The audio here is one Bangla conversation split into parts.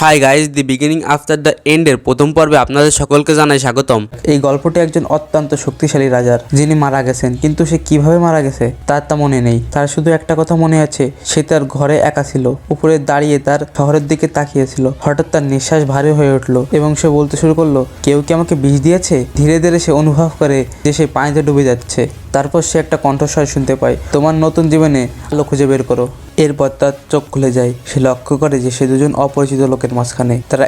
High guys, the beginning after the এন্ডের প্রথম পর্বে আপনাদের সকলকে জানাই স্বাগতম। এই গল্পটি একজন অত্যন্ত শক্তিশালী রাজার, যিনি মারা গেছেন, কিন্তু সে কিভাবে মারা গেছে তার তা মনে নেই। তার শুধু একটা কথা মনে আছে, সে তার ঘরে একা ছিল, উপরে দাঁড়িয়ে তার শহরের দিকে তাকিয়েছিল। হঠাৎ তার নিঃশ্বাস ভারী হয়ে উঠলো এবং সে বলতে শুরু করলো, কেউ কি আমাকে বিষ দিয়েছে? ধীরে ধীরে সে অনুভব করে যে সে পানিতে ডুবে যাচ্ছে। তারপর সে একটা কণ্ঠস্বর শুনতে পায়, তোমার নতুন জীবনে আলো খুঁজে বের করো। এরপর তার চোখ খুলে যায়। সে লক্ষ্য করে যে সে দুজন অপরিচিত লোকের মাঝখানে। তারা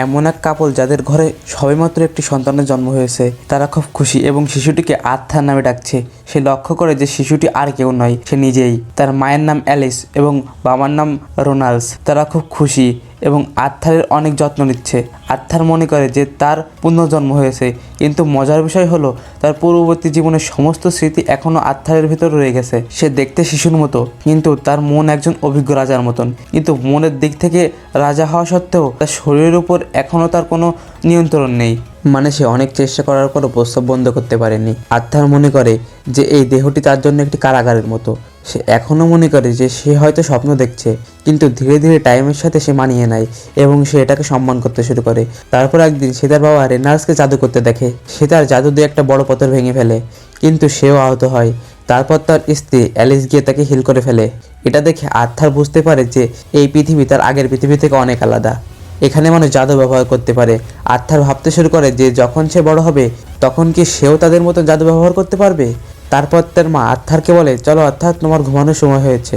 এমন এক কাপল যাদের ঘরে সবেমাত্র একটি সন্তানের জন্ম হয়েছে। তারা খুব খুশি এবং শিশুটিকে আর্থার নামে ডাকছে। সে লক্ষ্য করে যে শিশুটি আর কেউ নয়, সে নিজেই। তার মায়ের নাম অ্যালিস এবং বাবার নাম রোনাল্ডস। তারা খুব খুশি এবং আর্থারের অনেক যত্ন নিচ্ছে। আর্থার মনে করে যে তার পুনর্জন্ম হয়েছে, কিন্তু মজার বিষয় হলো তার পূর্ববর্তী জীবনের সমস্ত স্মৃতি এখনও আর্থারের ভিতর রয়ে গেছে। সে দেখতে শিশুর মতো, কিন্তু তার মন একজন অভিজ্ঞ রাজার মতন। কিন্তু মনের দিক থেকে রাজা হওয়া সত্ত্বেও তার শরীরের উপর এখনও তার কোনো নিয়ন্ত্রণ নেই। মানে সে অনেক চেষ্টা করার পরও প্রস্রাব বন্ধ করতে পারেনি। আর্থার মনে করে যে এই দেহটি তার জন্য একটি কারাগারের মতো। সে এখনও মনে করে যে সে হয়তো স্বপ্ন দেখছে, কিন্তু ধীরে ধীরে টাইমের সাথে সে মানিয়ে নেয় এবং সে এটাকে সম্মান করতে শুরু করে। তারপর একদিন সে তার বাবা রেনার্সকে জাদু করতে দেখে। সে তার জাদু দিয়ে একটা বড় পাথর ভেঙে ফেলে, কিন্তু সেও আহত হয়। তারপর তার স্ত্রী অ্যালিস গিয়ে তাকে হিল করে ফেলে। এটা দেখে আর্থার বুঝতে পারে যে এই পৃথিবী তার আগের পৃথিবী থেকে অনেক আলাদা। এখানে মানুষ জাদু ব্যবহার করতে পারে। আর্থার ভাবতে শুরু করে যে যখন সে বড় হবে তখন কি সেও তাদের মতো জাদু ব্যবহার করতে পারবে। তারপর তার মা আর্থারকে বলে, চলো আর্থার, তোমার ঘুমানোর সময় হয়েছে।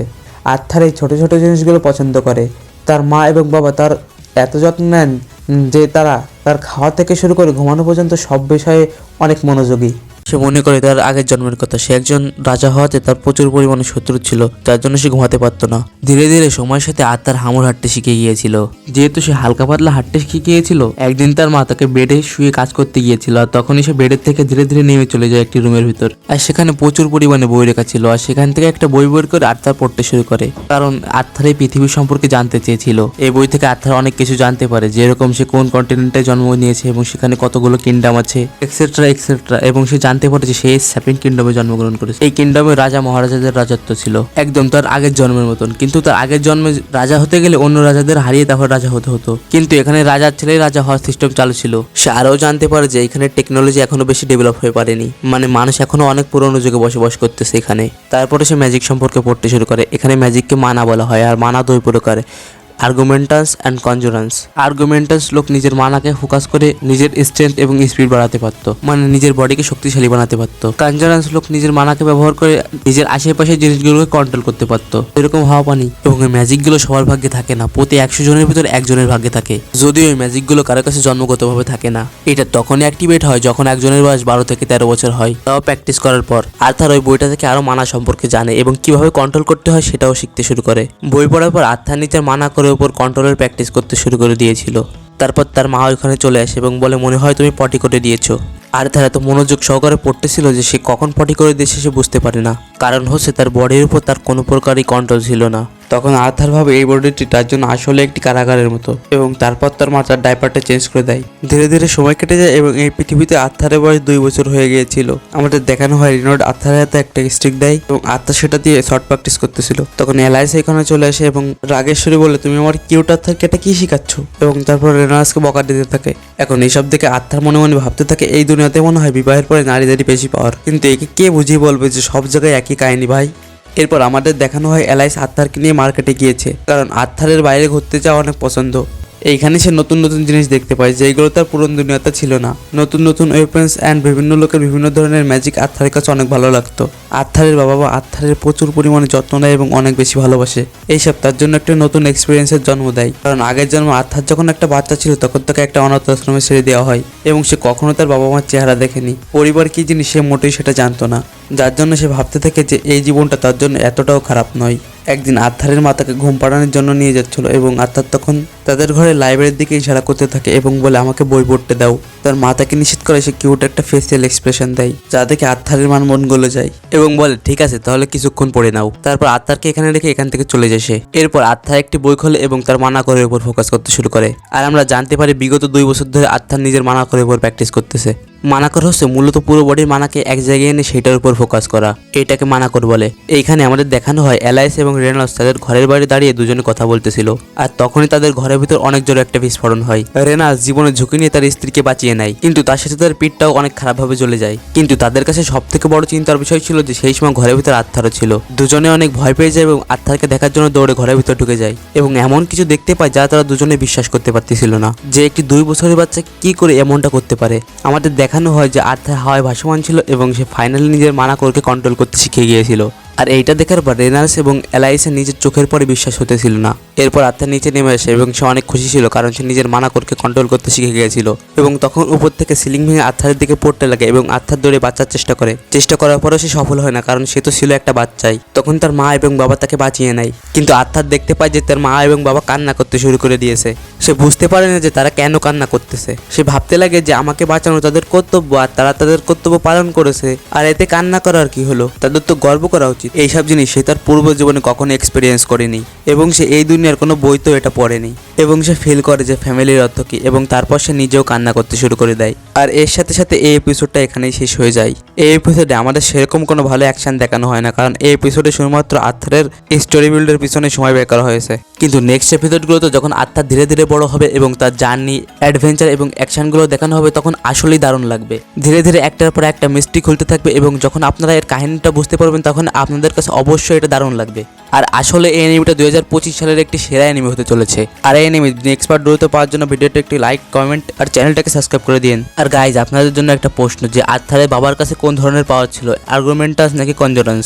আর্থার এই ছোটো ছোটো জিনিসগুলো পছন্দ করে। তার মা এবং বাবা তার এত যত্ন নেন যে তারা তার খাওয়া থেকে শুরু করে ঘুমানো পর্যন্ত সব বিষয়ে অনেক মনোযোগী। সে মনে করে তার আগের জন্মের কথা। সে একজন রাজা হওয়াতে তার প্রচুর পরিমাণে শত্রু ছিল, যার জন্য সে ঘুমাতে পারতো না। ধীরে ধীরে সময়ের সাথে আত্মার হামুর হাঁটতে শিখে গিয়েছিল। যেহেতু সে হালকা পাতলা হাঁটতে শিখে গিয়েছিল, একদিন তার মা তাকে বেডে শুয়ে কাজ করতে গিয়েছিল, আর তখনই সে বেডের থেকে ধীরে ধীরে নেমে চলে যায় একটি রুমের ভিতর। আর সেখানে প্রচুর পরিমাণে বই লেখা ছিল, আর সেখান থেকে একটা বই বের করে আত্মার পড়তে শুরু করে, কারণ আত্মার এই পৃথিবী সম্পর্কে জানতে চেয়েছিল। এই বই থেকে আত্মার অনেক কিছু জানতে পারে, যেরকম সে কোন কন্টিনেন্টে জন্ম নিয়েছে এবং সেখানে কতগুলো কিংডম আছে, এক্সেট্রা এক্সেট্রা। এবং সে জানতে পারে যে সে সেভেন কিংডমে জন্মগ্রহণ করেছে। এই কিংডমে রাজা মহারাজাদের রাজত্ব ছিল, একদম তার আগের জন্মের মতন। কিন্তু তার আগের জন্মে রাজা হতে গেলে অন্য রাজাদের হারিয়ে তারপর রাজা হতে হতো, কিন্তু এখানে রাজার ছেলেই রাজা হওয়ার সিস্টেম চালু ছিল। সে আরও জানতে পারে যে এখানে টেকনোলজি এখনো বেশি ডেভেলপ হয়ে পারেনি, মানে মানুষ এখনো অনেক পুরনো যুগে বসবাস করতেছে এখানে। তারপরে সে ম্যাজিক সম্পর্কে পড়তে শুরু করে। এখানে ম্যাজিককে মানা বলা হয়, আর মানা দুই প্রকার, আর্গুমেন্টাস অ্যান্ড কনজুরেন্স। আর্গুমেন্টাস লোক নিজের মানাকে ফোকাস করে নিজের স্ট্রেংথ এবং স্পিড বাড়াতে পারত, মানে নিজের বডিকে শক্তিশালী বানাতে পারত। কনজুরেন্স লোক নিজের মানাকে ব্যবহার করে নিজের আশেপাশের জিনিসগুলোকে কন্ট্রোল করতে পারত, এরকম হাওয়া পানি। এবং এই ম্যাজিকগুলো সবার ভাগ্যে থাকে না, প্রতি 100 জনের ভিতরে একজনের ভাগ্যে থাকে। যদিও এই ম্যাজিকগুলো কারো কাছে জন্মগতভাবে থাকে না। এটা তখনই অ্যাক্টিভেট হয় যখন একজনের বয়স 12 থেকে 13 বছর হয়, তাও প্র্যাকটিস করার পর। আর্থার ওই বইটা থেকে আরো মানা সম্পর্কে জানে এবং কিভাবে কন্ট্রোল করতে হয় সেটাও শিখতে শুরু করে। বই পড়ার পর আর্থার নিজের মানা করে উপর কন্ট্রোলের প্র্যাকটিস করতে শুরু করে দিয়েছিল। তারপর তার মা ওইখানে চলে আসে এবং বলে, মনে হয় তুমি পটি করে দিয়েছো। আর তার এত মনোযোগ সহকারে পড়তেছিল যে সে কখন পটি করে দিয়েছে সে বুঝতে পারে না। কারণ হচ্ছে তার বডির উপর তার কোনো প্রকারই কন্ট্রোল ছিল না। তখন আর্থার ভাবে এই বডিটি তার জন্য আসলে একটি কারাগারের মতো, এবং তারপর তার মা তার ডাইপারটা চেঞ্জ করে দেয়। ধীরে ধীরে সময় কেটে যায় এবং এই পৃথিবীতে আর্থারের বয়স 2 বছর হয়ে গিয়েছিল। আমাদের দেখানো হয় রিনোড আর্থারের হাতে একটা স্টিক দেয় এবং আর্থার সেটা দিয়ে শর্ট প্র্যাকটিস করতেছিল। তখন এলাইস এখানে চলে আসে এবং রাগেশ্বরী বলে, তুমি আমার কিউট আর্থারকে এটা কি শিখাচ্ছ? এবং তারপর রেনার্সকে বকা দিতে থাকে। এখন এইসব দেখে আর্থার মনে মনে ভাবতে থাকে, এই দুনিয়াতে মনে হয় বিবাহের পরে নারীদেরই বেশি পাওয়ার, কিন্তু একে কে বুঝিয়ে বলবে যে সব জায়গায় একই কাহিনী ভাই। এরপর আমাদের দেখানো হয় এলাইস আর্থারকে নিয়ে মার্কেটে গিয়েছে, কারণ আর্থারের বাইরে ঘুরতে যাওয়া অনেক পছন্দ। এইখানে সে নতুন নতুন জিনিস দেখতে পায় যেগুলো তার পুরনো দুনিয়াতে ছিল না। নতুন নতুন ওয়েপন্স অ্যান্ড বিভিন্ন লোকের বিভিন্ন ধরনের ম্যাজিক আর্থারের কাছে অনেক ভালো লাগতো। আর্থারের বাবা আর্থারের প্রচুর পরিমাণে যত্ন নেয় এবং অনেক বেশি ভালোবাসে। এইসব তার জন্য একটা নতুন এক্সপিরিয়েন্সের জন্ম দেয়, কারণ আগের জন্ম আর্থার যখন একটা বাচ্চা ছিল তখন তাকে একটা অনাথ আশ্রমে ছেড়ে দেওয়া হয় এবং সে কখনো তার বাবা মার চেহারা দেখেনি। পরিবার কি জিনিস সে মোটেই সেটা জানতো না, যার জন্য সে ভাবতে থাকে যে এই জীবনটা তার জন্য এতটাও খারাপ নয়। একদিন আর্থারের মা তাকে ঘুম পাড়ানোর জন্য নিয়ে যাচ্ছিল এবং আর্থার তখন তাদের ঘরে লাইব্রেরির দিকে ইশারা করতে থাকে এবং বলে, আমাকে বই পড়তে দাও। তার মা তাকে নিষেধ করে। সে কিউট একটা ফেসিয়াল এক্সপ্রেশন দেয়, যা দেখে আর্থারের মন গলে যায় এবং বলে, ঠিক আছে তাহলে কিছুক্ষণ পড়ে নাও। তারপর আর্থারকে এখানে রেখে এখান থেকে চলে যায় সে। এরপর আর্থার একটি বই খোলে এবং তার মানা করে উপর ফোকাস করতে শুরু করে। আর আমরা জানতে পারি বিগত 2 বছর ধরে আর্থার নিজের মানা করে উপর প্র্যাকটিস করতেছে। মানাকর হচ্ছে মূলত পুরো বডির মানাকে এক জায়গায় এনে সেটার উপর ফোকাস করা, এটাকে মানাকর বলে। এইখানে আমাদের দেখানো হয় এলাইস এবং রেনল্ডস তাদের ঘরের বাইরে দাঁড়িয়ে দুজনে কথা বলতেছিল, আর তখনই তাদের ঘরের ভিতর অনেক জোরে একটা বিস্ফোরণ হয়। রেনাল্ডস জীবনের ঝুঁকি নিয়ে তার স্ত্রীকে বাঁচিয়ে নেয়, কিন্তু তার সাথে তার পিঠটাও অনেক খারাপভাবে জ্বলে যায়। কিন্তু তাদের কাছে সব থেকে বড় চিন্তার বিষয় ছিল যে সেই সময় ঘরের ভিতর আত্মারও ছিল। দুজনে অনেক ভয় পেয়ে যায় এবং আত্মাকে দেখার জন্য দৌড়ে ঘরের ভিতর ঢুকে যায় এবং এমন কিছু দেখতে পায় যা তারা দুজনে বিশ্বাস করতে পারতেছিল না, যে একটি 2 বছরের বাচ্চা কি করে এমনটা করতে পারে। আমাদের দেখানো হয় যে আত্মা হাওয়ায় ভাসমান ছিল এবং সে ফাইনালি নিজের মানাকরকে কন্ট্রোল করতে শিখে গিয়েছিল। আর এইটা দেখার পর রেনাল্ডস এবং এলাইসের নিজের চোখের পরে বিশ্বাস হতেছিল না। এরপর আত্মা নিচে নেমে আসে এবং সে অনেক খুশি ছিল, কারণ সে নিজের মানাকরকে কন্ট্রোল করতে শিখে গিয়েছিল। এবং তখন উপর থেকে সিলিং ভেঙে আত্মার দিকে পড়তে লাগে এবং আত্মার দৌড়ে বাঁচার চেষ্টা করার পরেও সে সফল হয় না, কারণ সে তো ছিল একটা বাচ্চাই। তখন তার মা এবং বাবা তাকে বাঁচিয়ে নেয়, কিন্তু আত্মার দেখতে পায় যে তার মা এবং বাবা কান্না করতে শুরু করে দিয়েছে। সে বুঝতে পারে না যে তারা কেন কান্না করতেছে। সে ভাবতে লাগে যে আমাকে বাঁচানো তাদের কর্তব্য, আর তারা তাদের কর্তব্য পালন করেছে, আর এতে কান্না করার কি হলো, তাদের তো গর্ব করা উচিত। এইসব জিনিস সে তার পূর্ব জীবনে কখনো এক্সপিরিয়েন্স করেনি এবং সে এই দুনিয়ার কোনো বইতেও এটা পড়েনি। এবং সে ফিল করে যে ফ্যামিলির অর্থ কি, এবং তারপর সে নিজেও কান্না করতে শুরু করে দেয়। আর এর সাথে সাথে এই এপিসোডটা এখানেই শেষ হয়ে যায়। এই এপিসোডে আমাদের সেরকম কোনো ভালো অ্যাকশন দেখানো হয় না, কারণ এই এপিসোডে শুধুমাত্র আর্থারের স্টোরি বিল্ডের পিছনে সময় বের করা হয়েছে। কিন্তু নেক্সট এপিসোডগুলোতে যখন আর্থার ধীরে ধীরে বড় হবে এবং তার জার্নি, অ্যাডভেঞ্চার এবং অ্যাকশনগুলো দেখানো হবে, তখন আসলেই দারুণ লাগবে। ধীরে ধীরে একটার পর একটা মিস্ট্রি খুলতে থাকবে এবং যখন আপনারা এর কাহিনীটা বুঝতে পারবেন তখন আপনাদের কাছে অবশ্যই এটা দারুণ লাগবে। আর আসলে এই অ্যানিমেটা 2025 সালের একটি সেরা অ্যানিমে হতে চলেছে। আর এই অ্যানিমে নেক্সট পার্ট দ্রুত পাওয়ার জন্য ভিডিওটা একটি লাইক, কমেন্ট আর চ্যানেলটাকে সাবস্ক্রাইব করে দিন। আর গাইজ, আপনাদের জন্য একটা প্রশ্ন, যে আর্থারের বাবার কাছে কোন ধরনের পাওয়ার ছিল, আর্গুমেন্টাস নাকি কনজুরেন্স?